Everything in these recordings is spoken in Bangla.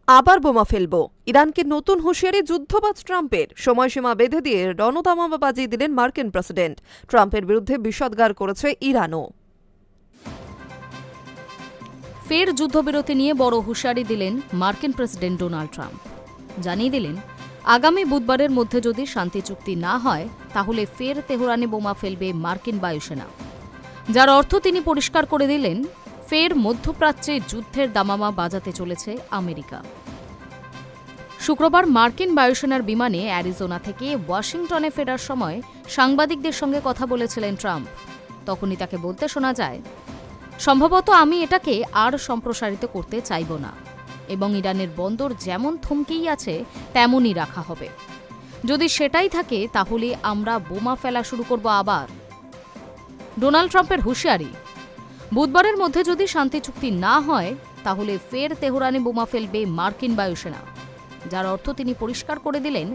আবার বোমা ফেলব, ইরানকে নতুন হুঁশিয়ারি যুদ্ধবাজ ট্রাম্পের। সময়সীমা বেঁধে দিয়ে রণতামামা বাজিয়ে দিলেন মার্কিন প্রেসিডেন্ট। ট্রাম্পের বিরুদ্ধে বিষোদ্গার করেছে ইরানও। ফের যুদ্ধবিরতি নিয়ে বড় হুঁশিয়ারি দিলেন মার্কিন প্রেসিডেন্ট ডোনাল্ড ট্রাম্প। জানিয়ে দিলেন, আগামী বুধবারের মধ্যে যদি শান্তি চুক্তি না হয় তাহলে ফের তেহরানে বোমা ফেলবে মার্কিন বায়ুসেনা। যার অর্থ তিনি পরিষ্কার করে দিলেন, ফের মধ্যপ্রাচ্যে যুদ্ধের দামামা বাজাতে চলেছে আমেরিকা। শুক্রবার মার্কিন বায়ুসেনার বিমানে অ্যারিজোনা থেকে ওয়াশিংটনে ফেরার সময় সাংবাদিকদের সঙ্গে কথা বলেছিলেন ট্রাম্প। তখনই তাকে বলতে শোনা যায়, সম্ভবত আমি এটাকে আর সম্প্রসারিত করতে চাইব না এবং ইরানের বন্দর যেমন থমকেই আছে তেমনই রাখা হবে। যদি সেটাই থাকে তাহলে আমরা বোমা ফেলা শুরু করব আবার। ডোনাল্ড ট্রাম্পের হুঁশিয়ারি, বুধবারের মধ্যে যদি শান্তি চুক্তি না হয় তাহলে ফের তেহরানে বোমা ফেলবে মার্কিন বায়ুসেনা। যার অর্থ তিনি পরিষ্কার করে দিলেন,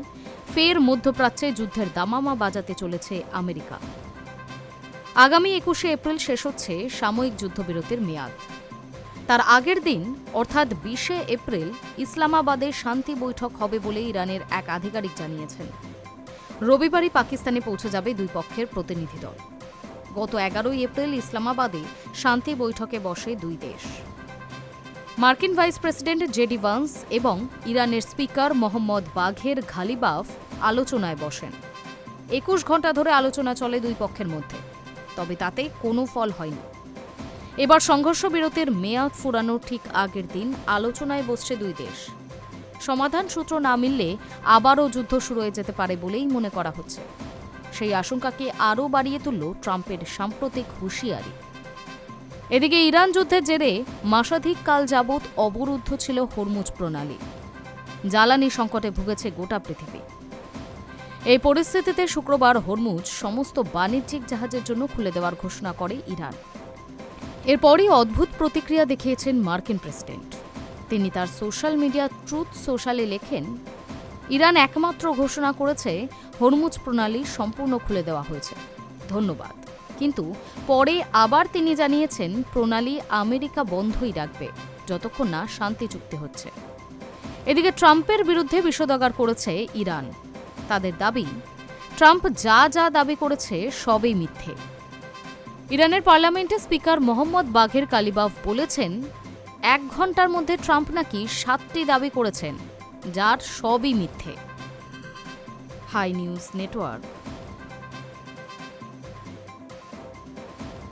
ফের মধ্যপ্রাচ্যে যুদ্ধের দামামা বাজাতে চলেছে আমেরিকা। আগামী ২১শে এপ্রিল শেষ হচ্ছে সাময়িক যুদ্ধবিরতির মেয়াদ। তার আগের দিন অর্থাৎ ২০শে এপ্রিল ইসলামাবাদে শান্তি বৈঠক হবে বলে ইরানের এক আধিকারিক জানিয়েছেন। রবিবারই পাকিস্তানে পৌঁছে যাবে দুই পক্ষের প্রতিনিধি দল। গত ১১ই এপ্রিল ইসলামাবাদে শান্তি বৈঠকে বসে দুই দেশ। মার্কিন ভাইস প্রেসিডেন্ট জেডি ভান্স এবং ইরানের স্পিকার মোহাম্মদ বাঘের ঘালিবাফ আলোচনায় বসেন। ২১ ঘণ্টা ধরে আলোচনা চলে দুই পক্ষের মধ্যে, তবে তাতে কোনো ফল হয়নি। এবার সংঘর্ষ বিরতির মেয়াদ ফুরানোর ঠিক আগের দিন আলোচনায় বসছে দুই দেশ। সমাধান সূত্র না মিললে আবারও যুদ্ধ শুরু হয়ে যেতে পারে বলেই মনে করা হচ্ছে। সেই আশঙ্কাকে আরও বাড়িয়ে তুলল ট্রাম্পের সাম্প্রতিক হুঁশিয়ারি। এদিকে ইরান যুদ্ধের জেরে মাসাধিক কাল যাবৎ অবরুদ্ধ ছিল হরমুজ প্রণালী। জ্বালানি সংকটে ভুগেছে গোটা পৃথিবী। এই পরিস্থিতিতে শুক্রবার হরমুজ সমস্ত বাণিজ্যিক জাহাজের জন্য খুলে দেওয়ার ঘোষণা করে ইরান। এরপরই অদ্ভুত প্রতিক্রিয়া দেখিয়েছেন মার্কিন প্রেসিডেন্ট। তিনি তার সোশ্যাল মিডিয়া ট্রুথ সোশ্যালে লেখেন, ইরান একমাত্র ঘোষণা করেছে হরমুজ প্রণালী সম্পূর্ণ খুলে দেওয়া হয়েছে, ধন্যবাদ। কিন্তু পরে আবার তিনি জানিয়েছেন, প্রণালী আমেরিকা বন্ধই রাখবে যতক্ষণ না শান্তি চুক্তি হচ্ছে। এদিকে ট্রাম্পের বিরুদ্ধে বিষোদ্গার করেছে ইরান। তাদের দাবি, ট্রাম্প যা যা দাবি করেছে সবই মিথ্যে। ইরানের পার্লামেন্টে স্পিকার মোহাম্মদ বাঘের কালিবাফ বলেছেন, ১ ঘণ্টার মধ্যে ট্রাম্প নাকি ৭টি দাবি করেছেন, যার সবই মিথ্যে। Hi News network.